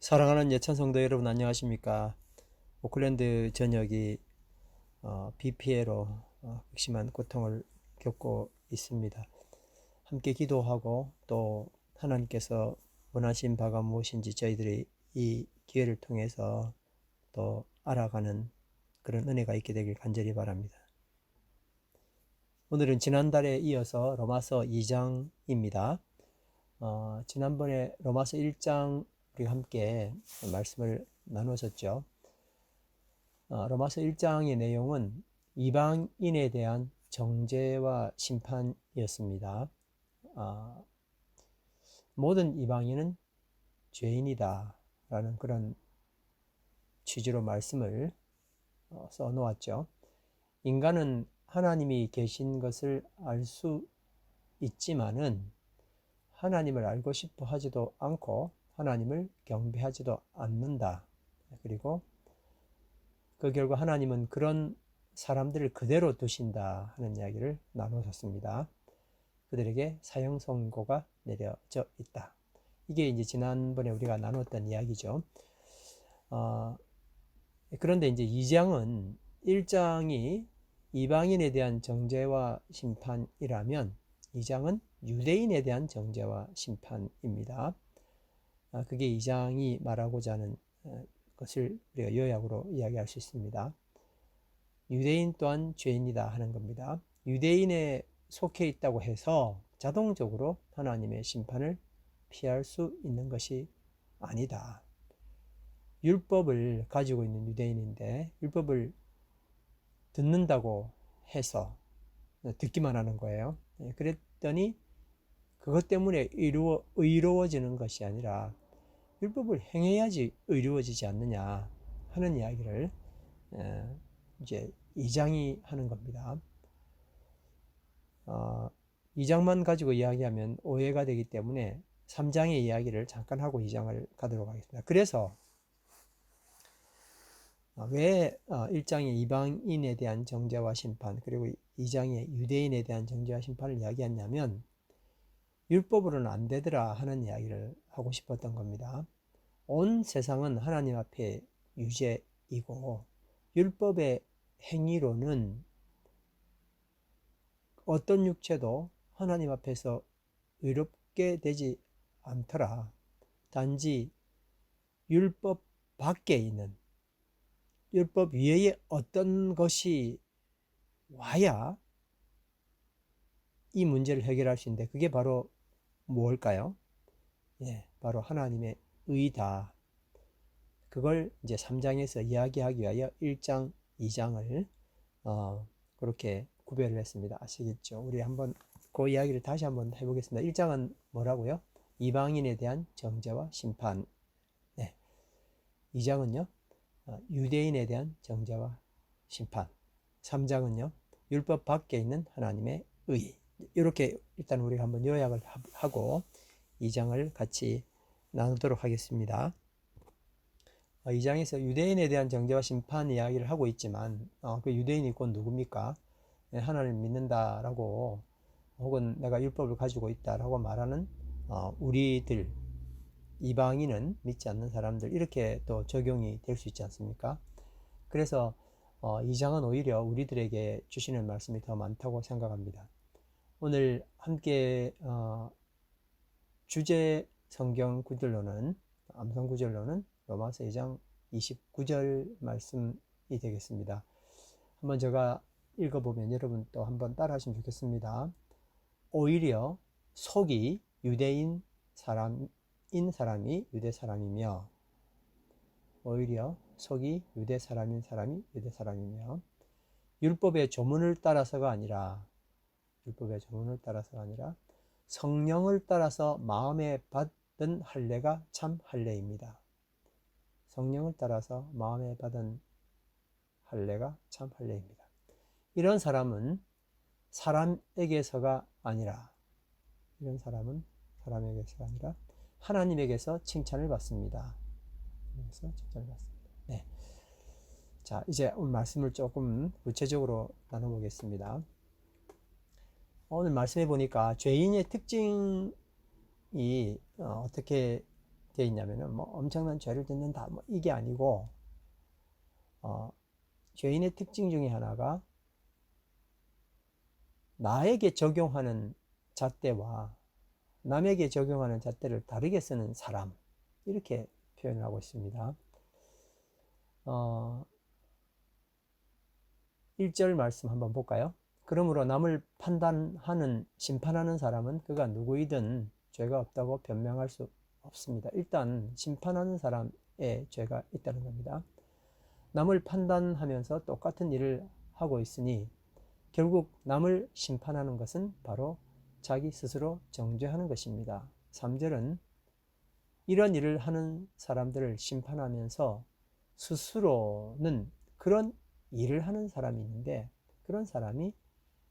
사랑하는 예찬 성도 여러분, 안녕하십니까? 오클랜드 전역이 비 피해로 극심한 고통을 겪고 있습니다. 함께 기도하고 또 하나님께서 원하신 바가 무엇인지 저희들이 이 기회를 통해서 또 알아가는 그런 은혜가 있게 되길 간절히 바랍니다. 오늘은 지난달에 이어서 로마서 2장입니다. 지난번에 로마서 1장 우리가 함께 말씀을 나누었죠. 로마서 1장의 내용은 이방인에 대한 정죄와 심판이었습니다. 모든 이방인은 죄인이다 라는 그런 취지로 말씀을 써놓았죠. 인간은 하나님이 계신 것을 알 수 있지만은 하나님을 알고 싶어 하지도 않고 하나님을 경배하지도 않는다. 그리고 그 결과 하나님은 그런 사람들을 그대로 두신다 하는 이야기를 나누었습니다. 그들에게 사형 선고가 내려져 있다. 이게 이제 지난번에 우리가 나눴던 이야기죠. 그런데 이제 2장은 1장이 이방인에 대한 정죄와 심판이라면 2장은 유대인에 대한 정죄와 심판입니다. 그게 2장이 말하고자 하는 것을 우리가 요약으로 이야기할 수 있습니다. 유대인 또한 죄인이다 하는 겁니다. 유대인에 속해 있다고 해서 자동적으로 하나님의 심판을 피할 수 있는 것이 아니다. 율법을 가지고 있는 유대인인데 율법을 듣는다고 해서 듣기만 하는 거예요. 그랬더니 그것 때문에 의로워지는 것이 아니라 율법을 행해야지 의로워지지 않느냐 하는 이야기를 이제 2장이 하는 겁니다. 2장만 가지고 이야기하면 오해가 되기 때문에 3장의 이야기를 잠깐 하고 2장을 가도록 하겠습니다. 그래서 왜 1장의 이방인에 대한 정죄와 심판, 그리고 2장의 유대인에 대한 정죄와 심판을 이야기했냐면 율법으로는 안 되더라 하는 이야기를 하고 싶었던 겁니다. 온 세상은 하나님 앞에 유죄이고 율법의 행위로는 어떤 육체도 하나님 앞에서 의롭게 되지 않더라. 단지 율법 밖에 있는, 율법 위에 어떤 것이 와야 이 문제를 해결할 수 있는데 그게 바로 뭘까요? 바로 하나님의 의다. 그걸 이제 3장에서 이야기하기 위하여 1장, 2장을 그렇게 구별을 했습니다. 아시겠죠? 우리 한번 그 이야기를 다시 한번 해보겠습니다. 1장은 뭐라고요? 이방인에 대한 정죄와 심판. 2장은요, 유대인에 대한 정죄와 심판. 3장은요, 율법 밖에 있는 하나님의 의. 이렇게 일단 우리가 한번 요약을 하고 2장을 같이 나누도록 하겠습니다. 2장에서 유대인에 대한 정죄와 심판 이야기를 하고 있지만 그 유대인이 곧 누굽니까? 하나님을 믿는다라고 혹은 내가 율법을 가지고 있다라고 말하는 우리들, 이방인은 믿지 않는 사람들, 이렇게 또 적용이 될 수 있지 않습니까? 그래서 2장은 오히려 우리들에게 주시는 말씀이 더 많다고 생각합니다. 오늘 함께 주제 성경 구절로는, 암송 구절로는 로마서 2장 29절 말씀이 되겠습니다. 한번 제가 읽어보면 여러분 또 한번 따라 하시면 좋겠습니다. 오히려 속이 유대인 사람이 유대 사람이며, 오히려 속이 유대 사람인 사람이 유대 사람이며, 율법의 조문을 따라서가 아니라, 율법의 조문을 따라서가 아니라 성령을 따라서 마음에 받은 할례가 참 할례입니다. 성령을 따라서 마음에 받은 할례가 참 할례입니다. 이런 사람은 사람에게서가 아니라, 이런 사람은 사람에게서가 아니라 하나님에게서 칭찬을 받습니다. 하나님에게서 칭찬을 받습니다. 네. 자, 이제 오늘 말씀을 조금 구체적으로 나눠보겠습니다. 오늘 말씀해 보니까 죄인의 특징이 어떻게 되어 있냐면은 뭐 엄청난 죄를 짓는다 뭐 이게 아니고 죄인의 특징 중에 하나가 나에게 적용하는 잣대와 남에게 적용하는 잣대를 다르게 쓰는 사람, 이렇게 표현을 하고 있습니다. 1절 말씀 한번 볼까요? 그러므로 남을 판단하는, 심판하는 사람은 그가 누구이든 죄가 없다고 변명할 수 없습니다. 일단 심판하는 사람의 죄가 있다는 겁니다. 남을 판단하면서 똑같은 일을 하고 있으니 결국 남을 심판하는 것은 바로 자기 스스로 정죄하는 것입니다. 3절은 이런 일을 하는 사람들을 심판하면서 스스로는 그런 일을 하는 사람이 있는데 그런 사람이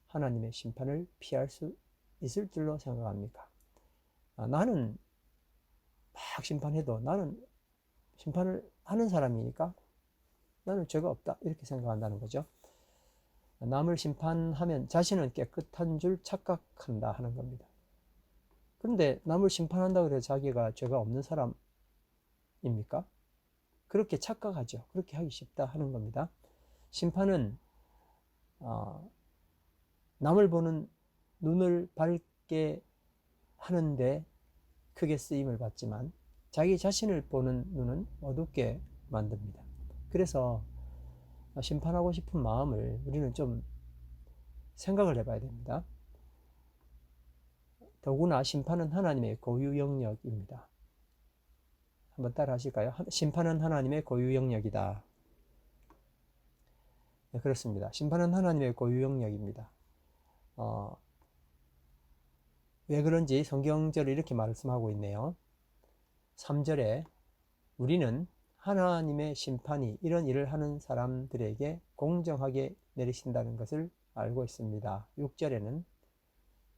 하나님의 심판을 피할 수 있을 줄로 생각합니까? 나는 막 심판해도 나는 심판을 하는 사람이니까 나는 죄가 없다 이렇게 생각한다는 거죠. 남을 심판하면 자신은 깨끗한 줄 착각한다 하는 겁니다. 그런데 남을 심판한다고 해서 자기가 죄가 없는 사람입니까? 그렇게 착각하죠. 그렇게 하기 쉽다 하는 겁니다. 심판은 남을 보는 눈을 밝게 하는데 크게 쓰임을 받지만 자기 자신을 보는 눈은 어둡게 만듭니다. 그래서 심판하고 싶은 마음을 우리는 좀 생각을 해봐야 됩니다. 더구나 심판은 하나님의 고유 영역입니다. 한번 따라 하실까요? 심판은 하나님의 고유 영역이다. 네, 그렇습니다. 심판은 하나님의 고유 영역입니다. 왜 그런지 성경절을 이렇게 말씀하고 있네요. 3절에 우리는 하나님의 심판이 이런 일을 하는 사람들에게 공정하게 내리신다는 것을 알고 있습니다. 6절에는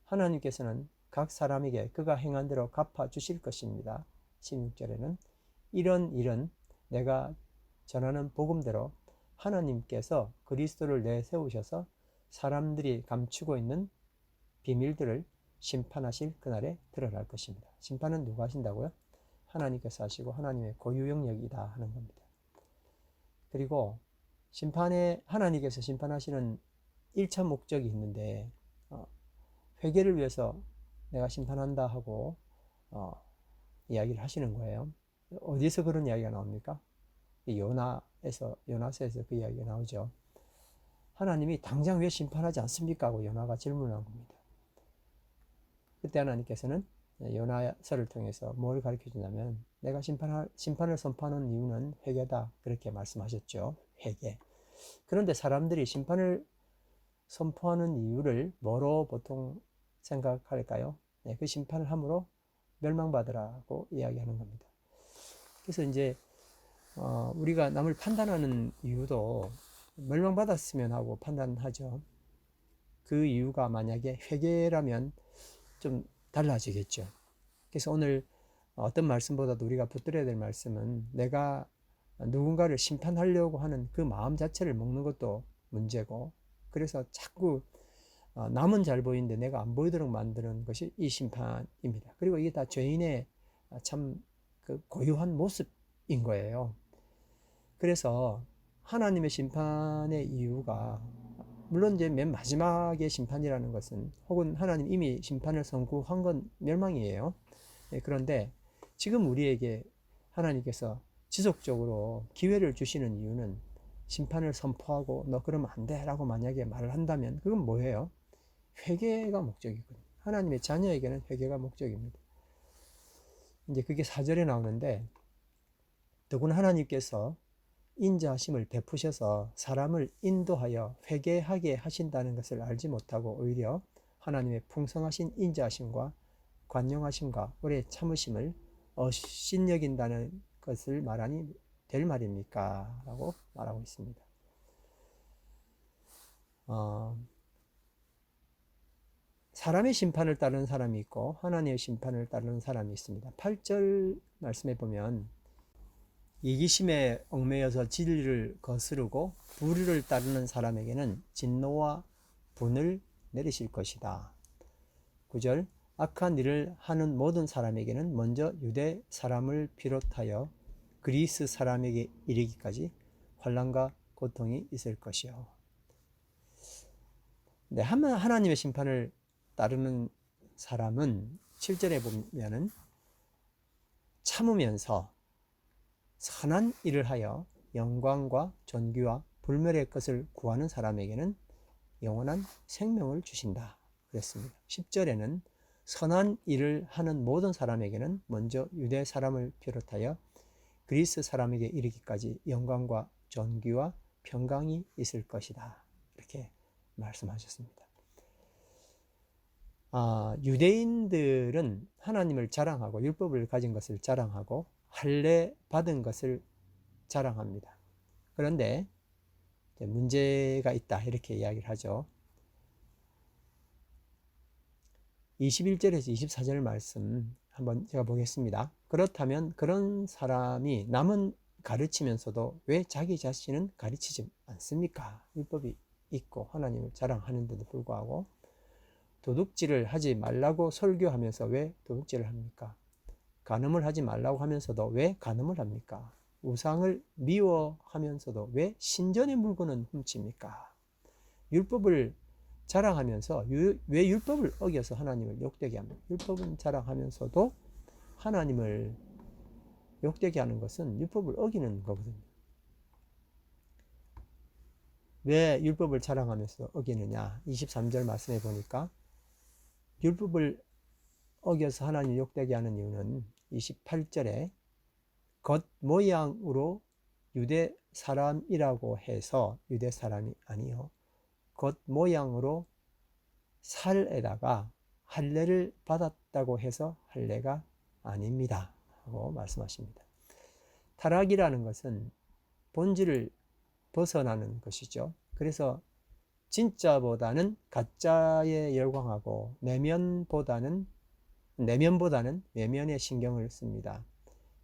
하나님께서는 각 사람에게 그가 행한 대로 갚아 주실 것입니다. 16절에는 이런 일은 내가 전하는 복음대로 하나님께서 그리스도를 내세우셔서 사람들이 감추고 있는 비밀들을 심판하실 그날에 드러날 것입니다. 심판은 누가 하신다고요? 하나님께서 하시고 하나님의 고유 영역이다 하는 겁니다. 그리고 심판에 하나님께서 심판하시는 1차 목적이 있는데 회개를 위해서 내가 심판한다 하고 이야기를 하시는 거예요. 어디서 그런 이야기가 나옵니까? 요나서에서 그 이야기가 나오죠. 하나님이 당장 왜 심판하지 않습니까? 하고 요나가 질문한 겁니다. 그때 하나님께서는 요나서를 통해서 뭘 가르쳐 주냐면 내가 심판을 선포하는 이유는 회개다 그렇게 말씀하셨죠. 회개. 그런데 사람들이 심판을 선포하는 이유를 뭐로 보통 생각할까요? 네, 그 심판을 함으로 멸망받으라고 이야기하는 겁니다. 그래서 이제 우리가 남을 판단하는 이유도 멸망받았으면 하고 판단하죠. 그 이유가 만약에 회개라면 좀 달라지겠죠. 그래서 오늘 어떤 말씀보다도 우리가 붙들어야 될 말씀은 내가 누군가를 심판하려고 하는 그 마음 자체를 먹는 것도 문제고 그래서 자꾸 남은 잘 보이는데 내가 안 보이도록 만드는 것이 이 심판입니다. 그리고 이게 다 죄인의 참 그 고유한 모습인 거예요. 그래서 하나님의 심판의 이유가 물론 이제 맨 마지막의 심판이라는 것은 혹은 하나님 이미 심판을 선고한 건 멸망이에요. 그런데 지금 우리에게 하나님께서 지속적으로 기회를 주시는 이유는 심판을 선포하고 너 그러면 안 돼 라고 만약에 말을 한다면 그건 뭐예요? 회개가 목적이거든요. 하나님의 자녀에게는 회개가 목적입니다. 이제 그게 4절에 나오는데 더구나 하나님께서 인자하심을 베푸셔서 사람을 인도하여 회개하게 하신다는 것을 알지 못하고 오히려 하나님의 풍성하신 인자하심과 관용하심과 오래 참으심을 업신여긴다는 것을 말하니 될 말입니까? 라고 말하고 있습니다. 사람의 심판을 따르는 사람이 있고 하나님의 심판을 따르는 사람이 있습니다. 8절 말씀에 보면 이기심에 얽매여서 진리를 거스르고 불의를 따르는 사람에게는 진노와 분을 내리실 것이다. 9절 악한 일을 하는 모든 사람에게는 먼저 유대 사람을 비롯하여 그리스 사람에게 이르기까지 환난과 고통이 있을 것이요. 네, 하나님의 심판을 따르는 사람은 7절에 보면은 참으면서 선한 일을 하여 영광과 존귀와 불멸의 것을 구하는 사람에게는 영원한 생명을 주신다 그랬습니다. 10절에는 선한 일을 하는 모든 사람에게는 먼저 유대 사람을 비롯하여 그리스 사람에게 이르기까지 영광과 존귀와 평강이 있을 것이다 이렇게 말씀하셨습니다. 유대인들은 하나님을 자랑하고 율법을 가진 것을 자랑하고 할례 받은 것을 자랑합니다. 그런데 문제가 있다 이렇게 이야기를 하죠. 21절에서 24절 말씀 한번 제가 보겠습니다. 그렇다면 그런 사람이 남은 가르치면서도 왜 자기 자신은 가르치지 않습니까? 율법이 있고 하나님을 자랑하는데도 불구하고 도둑질을 하지 말라고 설교하면서 왜 도둑질을 합니까? 간음을 하지 말라고 하면서도 왜 간음을 합니까? 우상을 미워하면서도 왜 신전의 물건은 훔칩니까? 율법을 자랑하면서 왜 율법을 어겨서 하나님을 욕되게 합니까? 율법은 자랑하면서도 하나님을 욕되게 하는 것은 율법을 어기는 거거든요. 왜 율법을 자랑하면서 어기느냐? 23절 말씀해 보니까 율법을 어겨서 하나님 욕되게 하는 이유는 28절에 겉모양으로 유대 사람이라고 해서 유대 사람이 아니요 겉모양으로 살에다가 할례를 받았다고 해서 할례가 아닙니다 하고 말씀하십니다. 타락이라는 것은 본질을 벗어나는 것이죠. 그래서 진짜보다는 가짜에 열광하고 내면보다는 외면에 신경을 씁니다.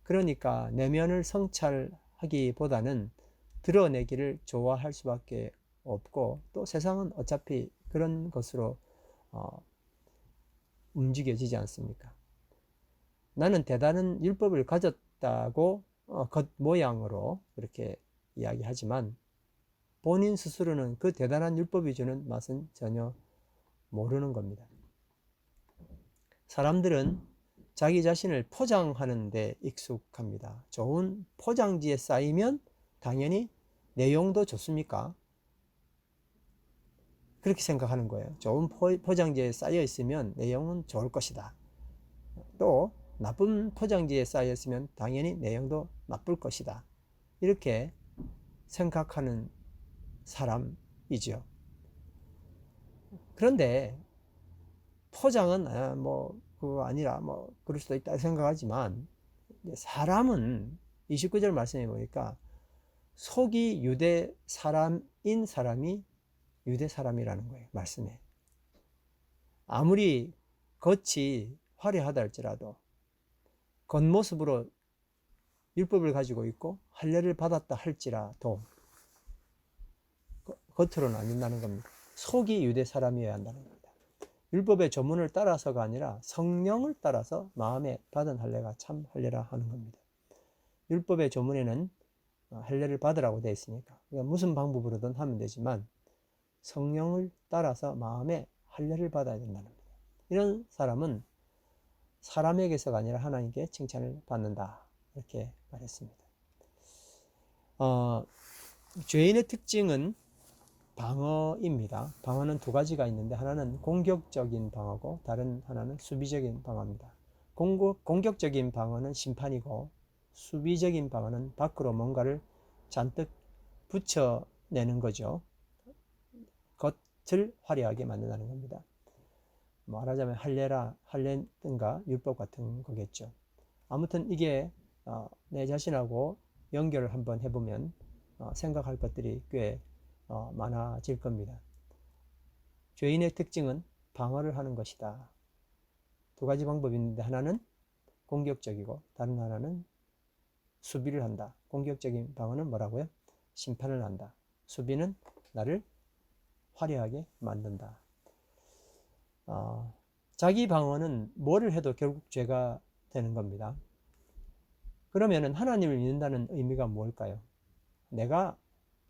그러니까 내면을 성찰하기보다는 드러내기를 좋아할 수밖에 없고 또 세상은 어차피 그런 것으로 움직여지지 않습니까? 나는 대단한 율법을 가졌다고 겉모양으로 그렇게 이야기하지만 본인 스스로는 그 대단한 율법이 주는 맛은 전혀 모르는 겁니다. 사람들은 자기 자신을 포장하는 데 익숙합니다. 좋은 포장지에 쌓이면 당연히 내용도 좋습니까? 그렇게 생각하는 거예요. 좋은 포장지에 쌓여 있으면 내용은 좋을 것이다. 또 나쁜 포장지에 쌓여 있으면 당연히 내용도 나쁠 것이다. 이렇게 생각하는 사람이죠. 그런데 포장은 그거 아니라 그럴 수도 있다 생각하지만 사람은 29절 말씀해 보니까 속이 유대 사람인 사람이 유대 사람이라는 거예요. 말씀에. 아무리 겉이 화려하다 할지라도 겉모습으로 율법을 가지고 있고 할례를 받았다 할지라도 겉으로는 안 된다는 겁니다. 속이 유대 사람이어야 한다는 겁니다. 율법의 조문을 따라서가 아니라 성령을 따라서 마음에 받은 할례가 참 할례라 하는 겁니다. 율법의 조문에는 할례를 받으라고 되어 있으니까 무슨 방법으로든 하면 되지만 성령을 따라서 마음에 할례를 받아야 된다는 겁니다. 이런 사람은 사람에게서가 아니라 하나님께 칭찬을 받는다 이렇게 말했습니다. 죄인의 특징은 방어입니다. 방어는 두 가지가 있는데 하나는 공격적인 방어고 다른 하나는 수비적인 방어입니다. 공격적인 방어는 심판이고 수비적인 방어는 밖으로 뭔가를 잔뜩 붙여내는 거죠. 겉을 화려하게 만든다는 겁니다. 말하자면 할례든가 율법 같은 거겠죠. 아무튼 이게 내 자신하고 연결을 한번 해보면 생각할 것들이 꽤 많아질 겁니다. 죄인의 특징은 방어를 하는 것이다. 두 가지 방법이 있는데 하나는 공격적이고 다른 하나는 수비를 한다. 공격적인 방어는 뭐라고요? 심판을 한다. 수비는 나를 화려하게 만든다. 자기 방어는 뭐를 해도 결국 죄가 되는 겁니다. 그러면은 하나님을 믿는다는 의미가 뭘까요? 내가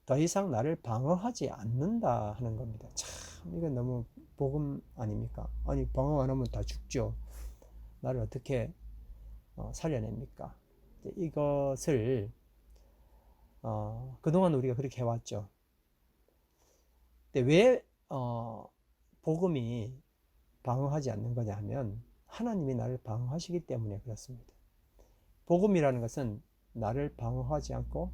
더 이상 나를 방어하지 않는다 하는 겁니다. 참, 이건 너무 복음 아닙니까? 아니, 방어 안 하면 다 죽죠. 나를 어떻게 살려냅니까? 이것을 그동안 우리가 그렇게 해왔죠. 근데 왜 복음이 방어하지 않는 거냐 하면 하나님이 나를 방어하시기 때문에 그렇습니다. 복음이라는 것은 나를 방어하지 않고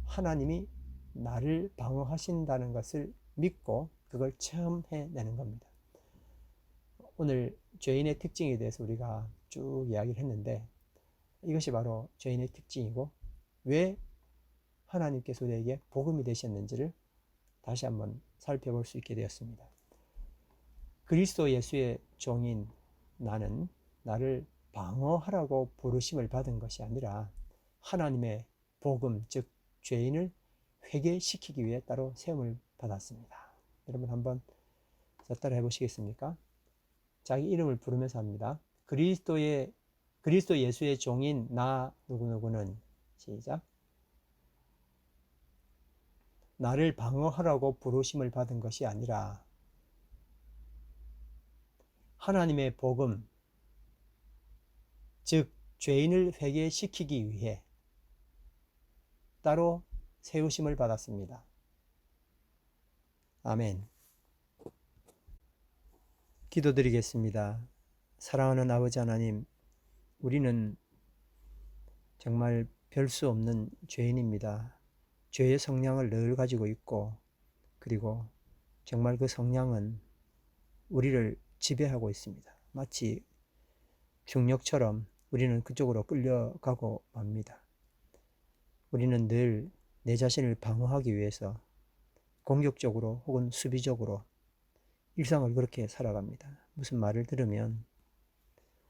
하나님이 나를 방어하신다는 것을 믿고 그걸 체험해내는 겁니다. 오늘 죄인의 특징에 대해서 우리가 쭉 이야기를 했는데 이것이 바로 죄인의 특징이고 왜 하나님께서 우리에게 복음이 되셨는지를 다시 한번 살펴볼 수 있게 되었습니다. 그리스도 예수의 종인 나는 나를 방어하라고 부르심을 받은 것이 아니라 하나님의 복음, 즉 죄인을 회개시키기 위해 따로 세움을 받았습니다. 여러분 한번 따라 해보시겠습니까? 자기 이름을 부르면서 합니다. 그리스도 예수의 종인 나 누구누구는 시작. 나를 방어하라고 부르심을 받은 것이 아니라 하나님의 복음, 즉 죄인을 회개시키기 위해 따로 세우심을 받았습니다. 아멘. 기도드리겠습니다. 사랑하는 아버지 하나님, 우리는 정말 별 수 없는 죄인입니다. 죄의 성량을 늘 가지고 있고, 그리고 정말 그 성량은 우리를 지배하고 있습니다. 마치 중력처럼 우리는 그쪽으로 끌려가고 맙니다. 우리는 늘 내 자신을 방어하기 위해서 공격적으로 혹은 수비적으로 일상을 그렇게 살아갑니다. 무슨 말을 들으면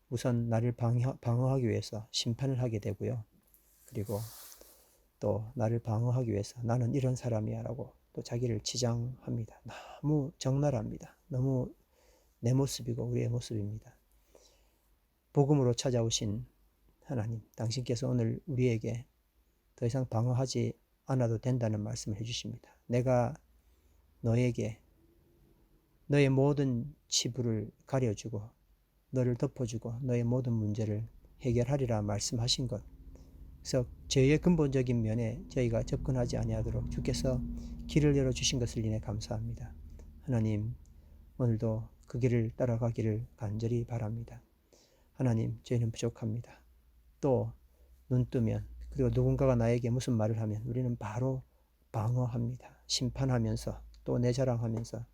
우선 나를 방어하기 위해서 심판을 하게 되고요. 그리고 또 나를 방어하기 위해서 나는 이런 사람이야 라고 또 자기를 치장합니다. 너무 적나라합니다. 너무 내 모습이고 우리의 모습입니다. 복음으로 찾아오신 하나님, 당신께서 오늘 우리에게 더 이상 방어하지 않아도 된다는 말씀을 해주십니다. 내가 너에게 너의 모든 치부를 가려주고 너를 덮어주고 너의 모든 문제를 해결하리라 말씀하신 것, 그래서 죄의 근본적인 면에 저희가 접근하지 아니하도록 주께서 길을 열어주신 것을 인해 감사합니다. 하나님, 오늘도 그 길을 따라가기를 간절히 바랍니다. 하나님, 저희는 부족합니다. 또 눈 뜨면, 그리고 누군가가 나에게 무슨 말을 하면 우리는 바로 방어합니다. 심판하면서 또 내 자랑하면서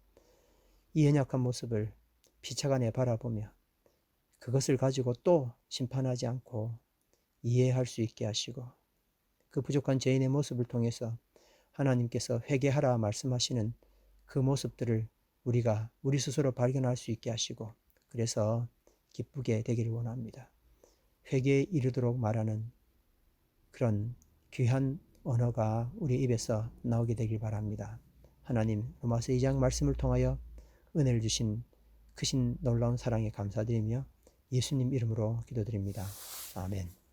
이 연약한 모습을 피차간에 바라보며 그것을 가지고 또 심판하지 않고 이해할 수 있게 하시고 그 부족한 죄인의 모습을 통해서 하나님께서 회개하라 말씀하시는 그 모습들을 우리가 우리 스스로 발견할 수 있게 하시고 그래서 기쁘게 되기를 원합니다. 회개에 이르도록 말하는 그런 귀한 언어가 우리 입에서 나오게 되길 바랍니다. 하나님, 로마서 2장 말씀을 통하여 은혜를 주신 크신 놀라운 사랑에 감사드리며 예수님 이름으로 기도드립니다. 아멘.